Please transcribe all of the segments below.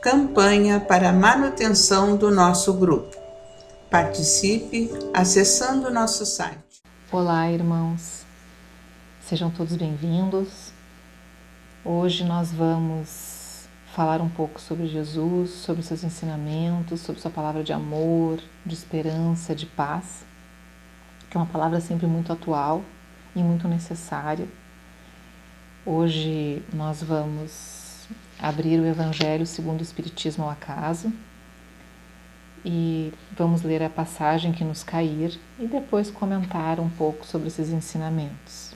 Campanha para a manutenção do nosso grupo. Participe acessando o nosso site. Olá, irmãos. Sejam todos bem-vindos. Hoje nós vamos falar um pouco sobre Jesus, sobre seus ensinamentos, sobre sua palavra de amor, de esperança, de paz, que é uma palavra sempre muito atual e muito necessária. Hoje nós vamos abrir o Evangelho segundo o Espiritismo ao acaso e vamos ler a passagem que nos cair e depois comentar um pouco sobre esses ensinamentos.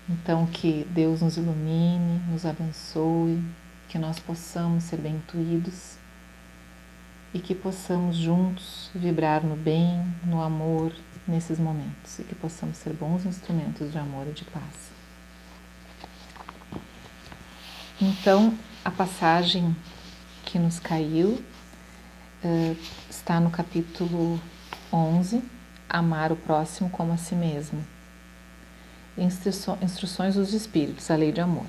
Então, que Deus nos ilumine, nos abençoe, que nós possamos ser bem intuídos e que possamos juntos vibrar no bem, no amor nesses momentos e que possamos ser bons instrumentos de amor e de paz. Então, a passagem que nos caiu está no capítulo 11, Amar o próximo como a si mesmo. Instruções dos Espíritos, a lei de amor.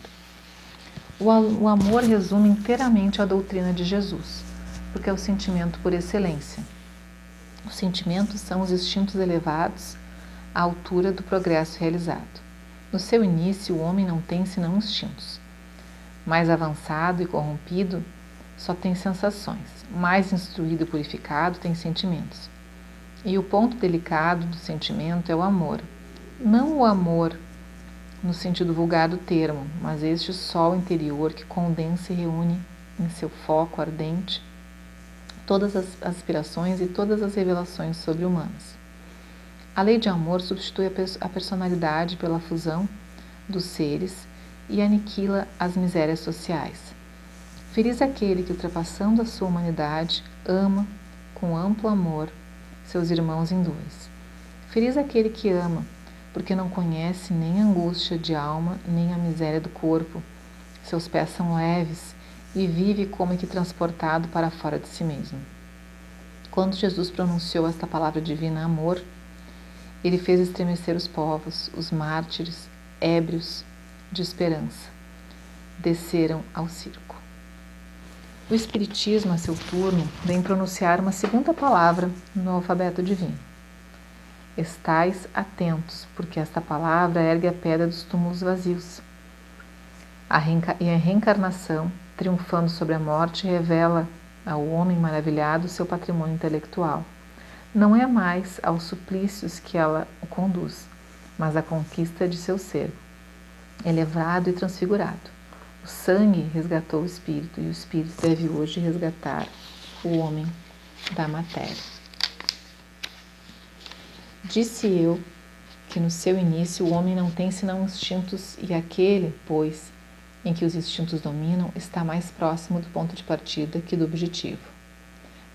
O amor resume inteiramente a doutrina de Jesus, porque é o sentimento por excelência. Os sentimentos são os instintos elevados à altura do progresso realizado. No seu início, o homem não tem senão instintos. Mais avançado e corrompido, só tem sensações. Mais instruído e purificado, tem sentimentos. E o ponto delicado do sentimento é o amor. Não o amor no sentido vulgar do termo, mas este sol interior que condensa e reúne em seu foco ardente todas as aspirações e todas as revelações sobre-humanas. A lei de amor substitui a personalidade pela fusão dos seres e aniquila as misérias sociais. Feliz aquele que, ultrapassando a sua humanidade, ama com amplo amor seus irmãos em dois. Feliz aquele que ama, porque não conhece nem a angústia de alma, nem a miséria do corpo. Seus pés são leves e vive como que transportado para fora de si mesmo. Quando Jesus pronunciou esta palavra divina, amor, ele fez estremecer os povos, os mártires, ébrios de esperança, desceram ao circo. O Espiritismo, a seu turno, vem pronunciar uma segunda palavra no alfabeto divino. Estais atentos, porque esta palavra ergue a pedra dos túmulos vazios. E a reencarnação, triunfando sobre a morte, revela ao homem maravilhado seu patrimônio intelectual. Não é mais aos suplícios que ela o conduz, mas à conquista de seu ser, elevado e transfigurado. O sangue resgatou o espírito e o espírito deve hoje resgatar o homem da matéria. Disse eu que no seu início o homem não tem senão instintos e aquele, pois, em que os instintos dominam, está mais próximo do ponto de partida que do objetivo.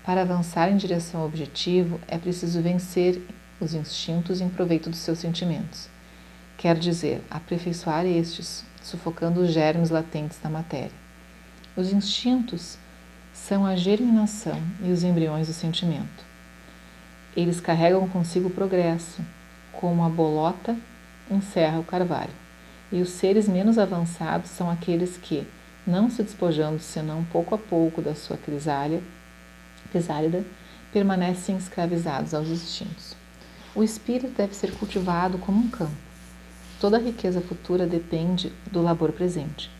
Para avançar em direção ao objetivo, é preciso vencer os instintos em proveito dos seus sentimentos. Quer dizer, aperfeiçoar estes, sufocando os germes latentes da matéria. Os instintos são a germinação e os embriões do sentimento. Eles carregam consigo o progresso, como a bolota encerra o carvalho. E os seres menos avançados são aqueles que, não se despojando senão pouco a pouco da sua crisálida, permanecem escravizados aos instintos. O espírito deve ser cultivado como um campo. Toda a riqueza futura depende do labor presente.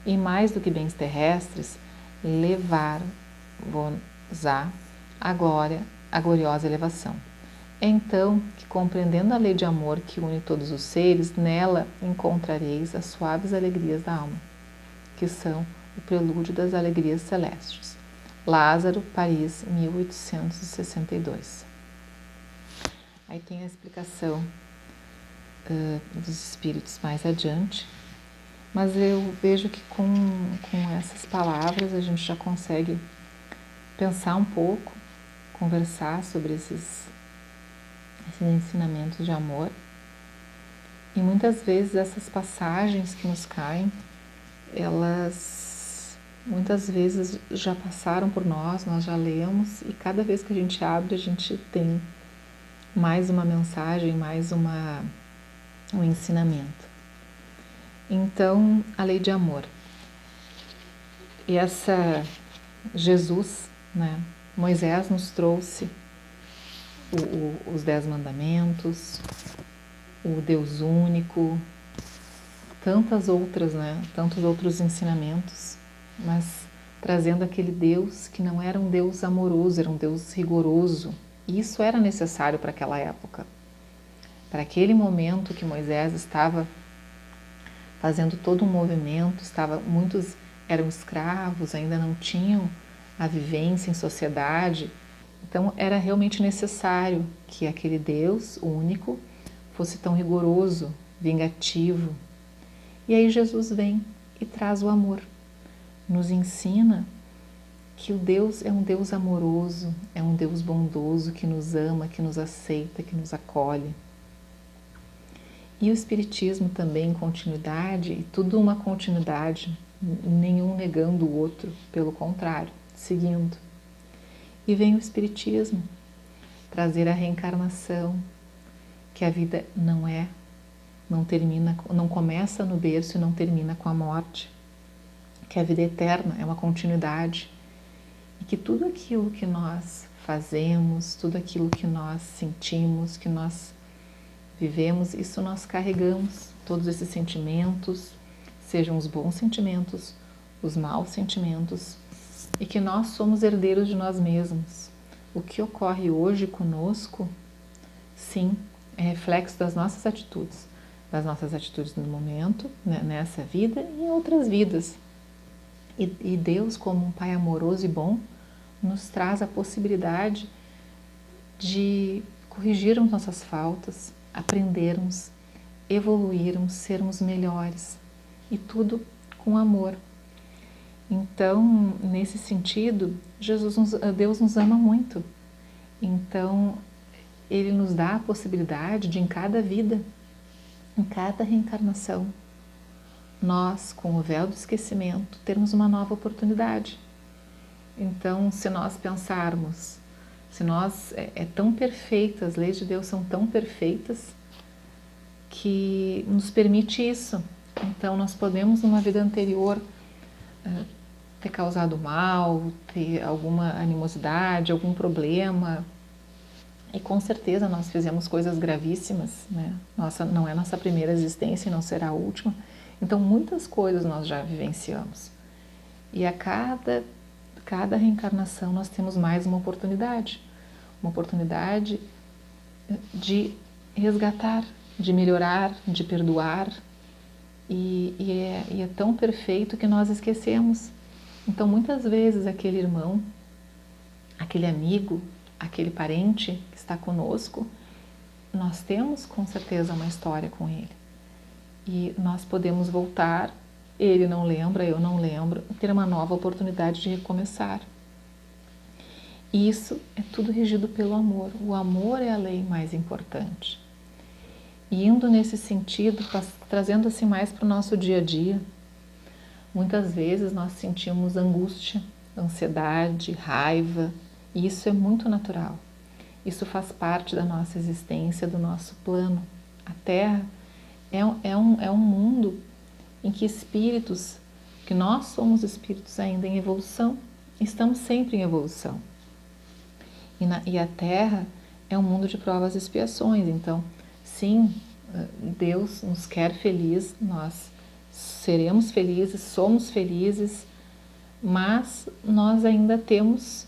E mais do que bens terrestres, levar-vos-á a gloriosa elevação. É então que, compreendendo a lei de amor que une todos os seres, nela encontrareis as suaves alegrias da alma, que são o prelúdio das alegrias celestes. Lázaro, Paris, 1862. Aí tem a explicação dos espíritos mais adiante, mas eu vejo que com essas palavras a gente já consegue pensar um pouco, conversar sobre esses ensinamentos de amor. E muitas vezes essas passagens que nos caem, elas muitas vezes já passaram por nós já lemos, e cada vez que a gente abre, a gente tem mais uma mensagem, mais um ensinamento. Então, a lei de amor. E essa Jesus, né? Moisés nos trouxe os 10 mandamentos, o Deus único, tantas outras, né? Tantos outros ensinamentos, mas trazendo aquele Deus que não era um Deus amoroso, era um Deus rigoroso. E isso era necessário para aquela época. Para aquele momento que Moisés estava fazendo todo um movimento, muitos eram escravos, ainda não tinham a vivência em sociedade. Então era realmente necessário que aquele Deus único fosse tão rigoroso, vingativo. E aí Jesus vem e traz o amor. Nos ensina que o Deus é um Deus amoroso, é um Deus bondoso que nos ama, que nos aceita, que nos acolhe. E o Espiritismo também em continuidade, e tudo uma continuidade, nenhum negando o outro, pelo contrário, seguindo. E vem o Espiritismo trazer a reencarnação, que a vida não termina, não começa no berço e não termina com a morte, que a vida eterna é uma continuidade e que tudo aquilo que nós fazemos, tudo aquilo que nós sentimos, que nós vivemos, isso nós carregamos, todos esses sentimentos, sejam os bons sentimentos, os maus sentimentos, e que nós somos herdeiros de nós mesmos. O que ocorre hoje conosco, sim, é reflexo das nossas atitudes no momento, né, nessa vida e em outras vidas. E Deus, como um Pai amoroso e bom, nos traz a possibilidade de corrigirmos nossas faltas, aprendermos, evoluirmos, sermos melhores, e tudo com amor. Então, nesse sentido, Deus nos ama muito. Então, Ele nos dá a possibilidade de, em cada vida, em cada reencarnação, nós, com o véu do esquecimento, termos uma nova oportunidade. Então, se nós pensarmos, se nós é tão perfeita, as leis de Deus são tão perfeitas que nos permite isso. Então, nós podemos, numa vida anterior, ter causado mal, ter alguma animosidade, algum problema, e com certeza nós fizemos coisas gravíssimas, né? Não é nossa primeira existência e não será a última. Então, muitas coisas nós já vivenciamos. E a cada reencarnação nós temos mais uma oportunidade de resgatar, de melhorar, de perdoar, e é tão perfeito que nós esquecemos. Então, muitas vezes aquele irmão, aquele amigo, aquele parente que está conosco, nós temos com certeza uma história com ele. E nós podemos voltar, ele não lembra, eu não lembro, ter uma nova oportunidade de recomeçar. E isso é tudo regido pelo amor. O amor é a lei mais importante. E indo nesse sentido, trazendo assim mais para o nosso dia a dia, muitas vezes nós sentimos angústia, ansiedade, raiva, e isso é muito natural. Isso faz parte da nossa existência, do nosso plano. A Terra é um mundo em que espíritos, que nós somos espíritos ainda em evolução, estamos sempre em evolução. E a Terra é um mundo de provas e expiações. Então, sim, Deus nos quer feliz, nós seremos felizes, somos felizes, mas nós ainda temos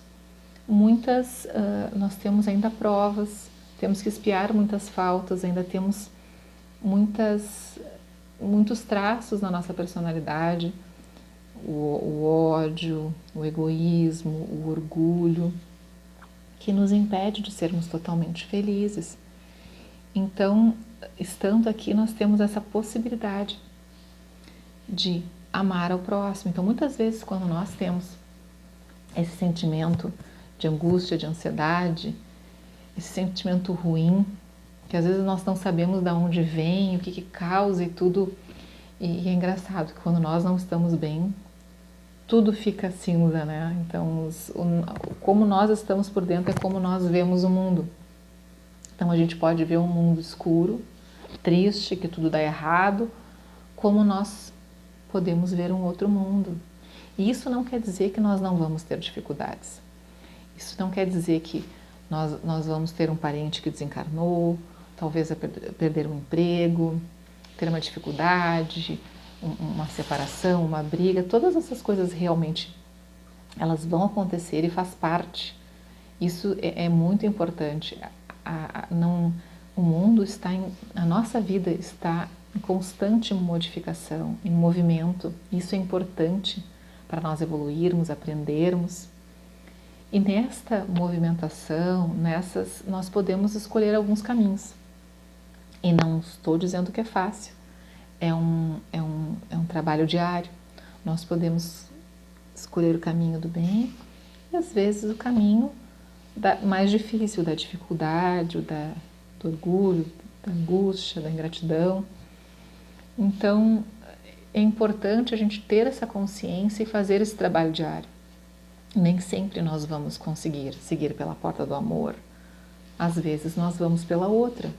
nós temos ainda provas, temos que expiar muitas faltas, ainda temos muitos traços na nossa personalidade, o ódio, o egoísmo, o orgulho, que nos impede de sermos totalmente felizes. Então, estando aqui, nós temos essa possibilidade de amar ao próximo. Então, muitas vezes, quando nós temos esse sentimento de angústia, de ansiedade, esse sentimento ruim, que às vezes nós não sabemos de onde vem, o que causa e tudo, e é engraçado que quando nós não estamos bem, tudo fica cinza, né? Então, como nós estamos por dentro é como nós vemos o mundo. Então, a gente pode ver um mundo escuro, triste, que tudo dá errado, como nós podemos ver um outro mundo. E isso não quer dizer que nós não vamos ter dificuldades. Isso não quer dizer que nós vamos ter um parente que desencarnou, talvez perder um emprego, ter uma dificuldade, uma separação, uma briga. Todas essas coisas realmente elas vão acontecer e faz parte. Isso é muito importante. O mundo está a nossa vida está em constante modificação, em movimento. Isso é importante para nós evoluirmos, aprendermos. E nesta movimentação, nós podemos escolher alguns caminhos. E não estou dizendo que é fácil. É um trabalho diário. Nós podemos escolher o caminho do bem e às vezes o caminho mais difícil, da dificuldade, do orgulho, da angústia, da ingratidão. Então, é importante a gente ter essa consciência e fazer esse trabalho diário. Nem sempre nós vamos conseguir seguir pela porta do amor. Às vezes nós vamos pela outra,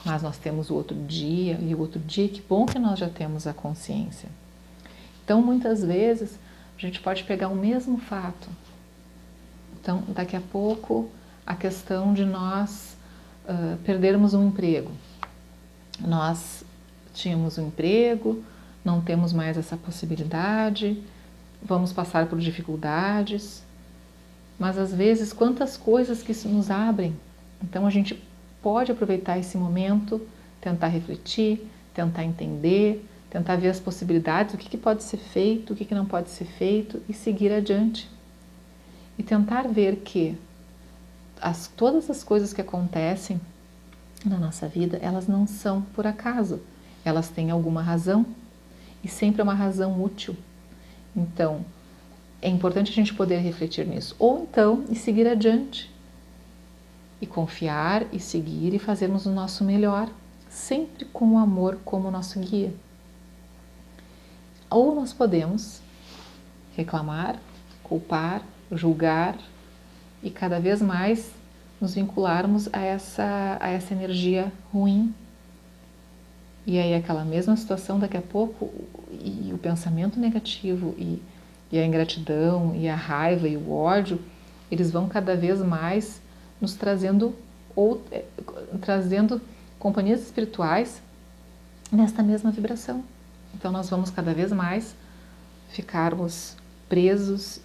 mas nós temos o outro dia, e o outro dia, que bom que nós já temos a consciência. Então, muitas vezes, a gente pode pegar o mesmo fato. Então, daqui a pouco, a questão de nós perdermos um emprego. Nós tínhamos um emprego, não temos mais essa possibilidade, vamos passar por dificuldades, mas às vezes quantas coisas que nos abrem. Então a gente pode aproveitar esse momento, tentar refletir, tentar entender, tentar ver as possibilidades, o que pode ser feito, o que não pode ser feito e seguir adiante. E tentar ver que todas as coisas que acontecem na nossa vida, elas não são por acaso, elas têm alguma razão e sempre é uma razão útil. Então, é importante a gente poder refletir nisso. Ou então, e seguir adiante. E confiar, e seguir, e fazermos o nosso melhor. Sempre com o amor como nosso guia. Ou nós podemos reclamar, culpar, julgar, e cada vez mais nos vincularmos a essa energia ruim. E aí aquela mesma situação daqui a pouco, e o pensamento negativo, e a ingratidão, e a raiva, e o ódio, eles vão cada vez mais nos trazendo companhias espirituais nesta mesma vibração. Então nós vamos cada vez mais ficarmos presos,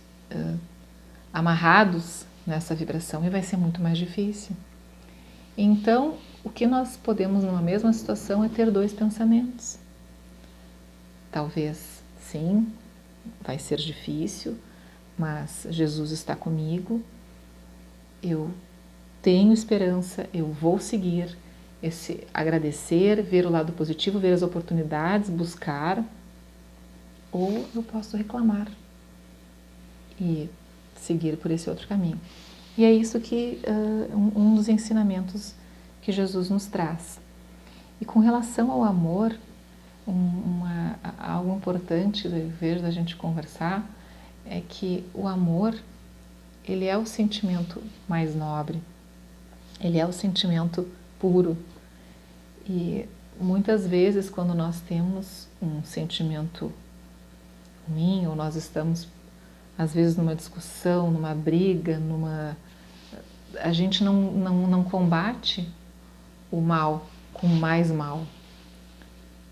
amarrados nessa vibração, e vai ser muito mais difícil. Então, o que nós podemos numa mesma situação é ter dois pensamentos. Talvez, sim, vai ser difícil, mas Jesus está comigo, eu tenho esperança, eu vou seguir, agradecer, ver o lado positivo, ver as oportunidades, buscar, ou eu posso reclamar e seguir por esse outro caminho. E é isso que um dos ensinamentos que Jesus nos traz. E com relação ao amor, algo importante eu vejo da gente conversar é que o amor, ele é o sentimento mais nobre, ele é o sentimento puro. E muitas vezes quando nós temos um sentimento ruim, ou nós estamos às vezes numa discussão, numa briga, a gente não combate o mal com mais mal.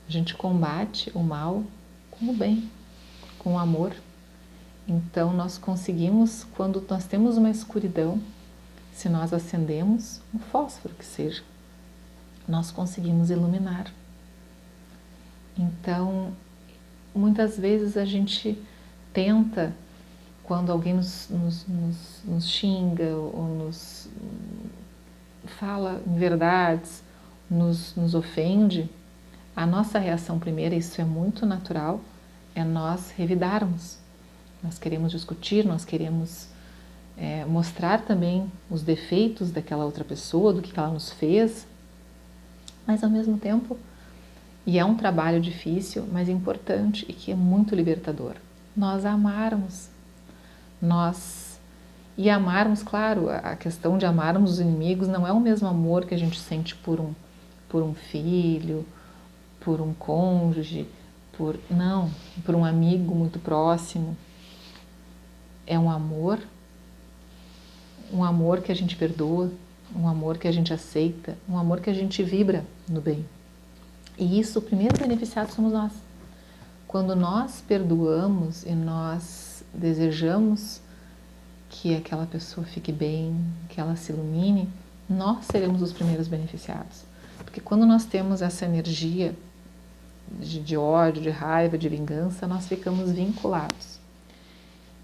A gente combate o mal com o bem, com o amor. Então nós conseguimos, quando nós temos uma escuridão, se nós acendemos um fósforo que seja, nós conseguimos iluminar. Então, muitas vezes a gente tenta, quando alguém nos xinga ou nos fala inverdades, nos ofende, a nossa reação primeira, isso é muito natural, é nós revidarmos. Nós queremos discutir, nós queremos mostrar também os defeitos daquela outra pessoa, do que ela nos fez, mas ao mesmo tempo, e é um trabalho difícil, mas importante e que é muito libertador, nós amarmos. E amarmos, claro, a questão de amarmos os inimigos não é o mesmo amor que a gente sente por um filho, por um cônjuge, por um amigo muito próximo. é um amor que a gente perdoa, um amor que a gente aceita, um amor que a gente vibra no bem. E isso, o primeiro beneficiado somos nós. Quando nós perdoamos e nós desejamos que aquela pessoa fique bem, que ela se ilumine, nós seremos os primeiros beneficiados. Porque quando nós temos essa energia de ódio, de raiva, de vingança, nós ficamos vinculados.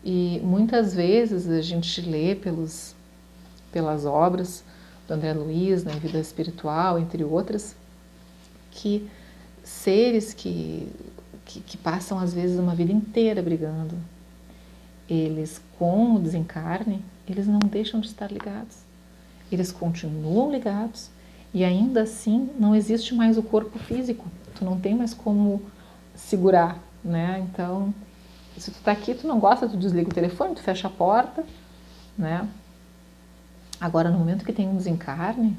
E muitas vezes a gente lê pelas obras do André Luiz, na Vida Espiritual, entre outras, que seres que passam às vezes uma vida inteira brigando, eles com o desencarne, eles não deixam de estar ligados. Eles continuam ligados e ainda assim não existe mais o corpo físico. Tu não tem mais como segurar, né? Então, se tu tá aqui, tu não gosta, tu desliga o telefone, tu fecha a porta, né? Agora, no momento que tem um desencarne,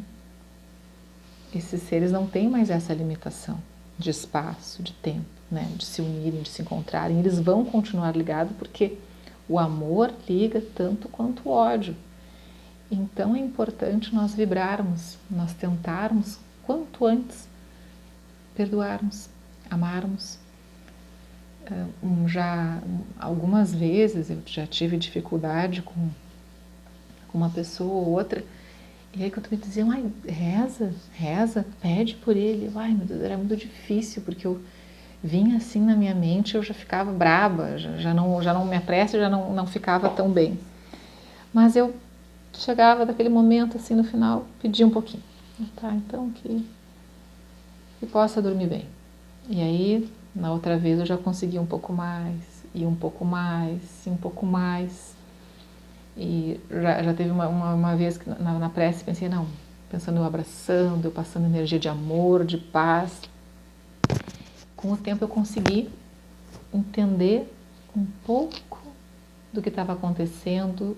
esses seres não têm mais essa limitação de espaço, de tempo, né? De se unirem, de se encontrarem. Eles vão continuar ligados porque o amor liga tanto quanto o ódio. Então é importante nós vibrarmos, nós tentarmos quanto antes perdoarmos, amarmos. Algumas vezes eu já tive dificuldade com uma pessoa ou outra, e aí quando me diziam, ai, reza, pede por ele. Ai, meu Deus, era muito difícil, porque eu vinha assim na minha mente, eu já ficava braba, já não me apressa, já não ficava tão bem. Mas eu chegava daquele momento assim no final, pedia um pouquinho. Tá, então que possa dormir bem. E aí, na outra vez eu já consegui um pouco mais, e um pouco mais, e um pouco mais. E já teve uma vez que na prece pensei, não, pensando eu abraçando, eu passando energia de amor, de paz. Com o tempo eu consegui entender um pouco do que estava acontecendo,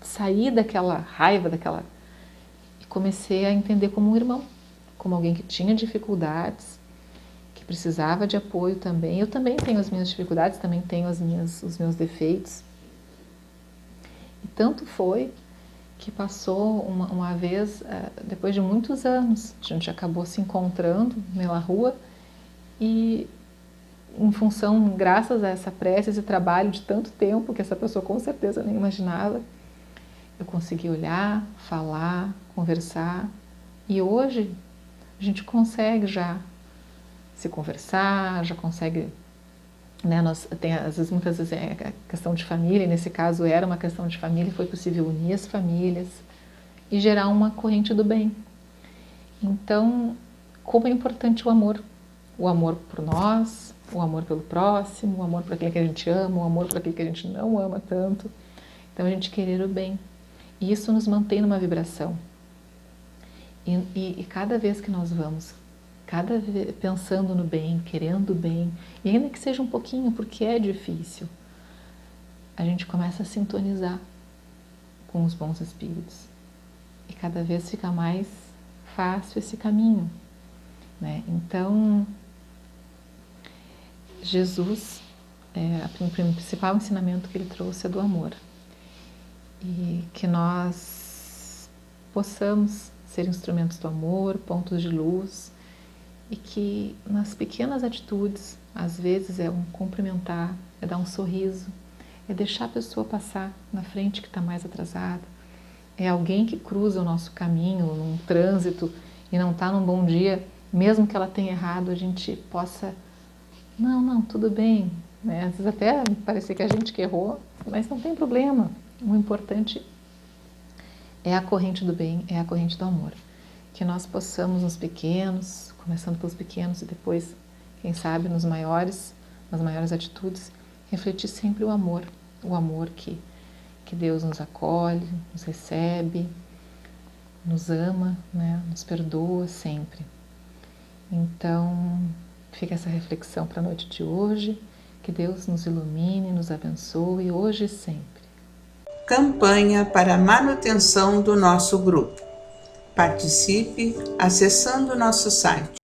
sair daquela raiva, e comecei a entender como um irmão, como alguém que tinha dificuldades, que precisava de apoio também. Eu também tenho as minhas dificuldades, também tenho os meus defeitos. E tanto foi que passou uma vez, depois de muitos anos, a gente acabou se encontrando pela rua e em função, graças a essa prece, esse trabalho de tanto tempo que essa pessoa com certeza nem imaginava, eu consegui olhar, falar, conversar, e hoje a gente consegue já se conversar, já consegue, né, muitas vezes é questão de família, e nesse caso era uma questão de família, foi possível unir as famílias e gerar uma corrente do bem. Então, como é importante o amor por nós, o amor pelo próximo, o amor por aquele que a gente ama, o amor por aquele que a gente não ama tanto. Então a gente querer o bem. E isso nos mantém numa vibração. E cada vez que nós vamos, pensando no bem, querendo o bem, e ainda que seja um pouquinho, porque é difícil, a gente começa a sintonizar com os bons espíritos. E cada vez fica mais fácil esse caminho, né? Então, Jesus, o principal ensinamento que ele trouxe é do amor. E que nós possamos ser instrumentos do amor, pontos de luz, e que nas pequenas atitudes, às vezes é um cumprimentar, é dar um sorriso, é deixar a pessoa passar na frente que está mais atrasada, é alguém que cruza o nosso caminho num trânsito e não está num bom dia, mesmo que ela tenha errado, a gente possa, não, tudo bem, né? Às vezes até parecer que a gente que errou, mas não tem problema. O importante é a corrente do bem, é a corrente do amor. Que nós possamos nos pequenos, começando pelos pequenos e depois, quem sabe, nas maiores atitudes, refletir sempre o amor que Deus nos acolhe, nos recebe, nos ama, né? Nos perdoa sempre. Então, fica essa reflexão para a noite de hoje, que Deus nos ilumine, nos abençoe hoje e sempre. Campanha para a manutenção do nosso grupo. Participe acessando nosso site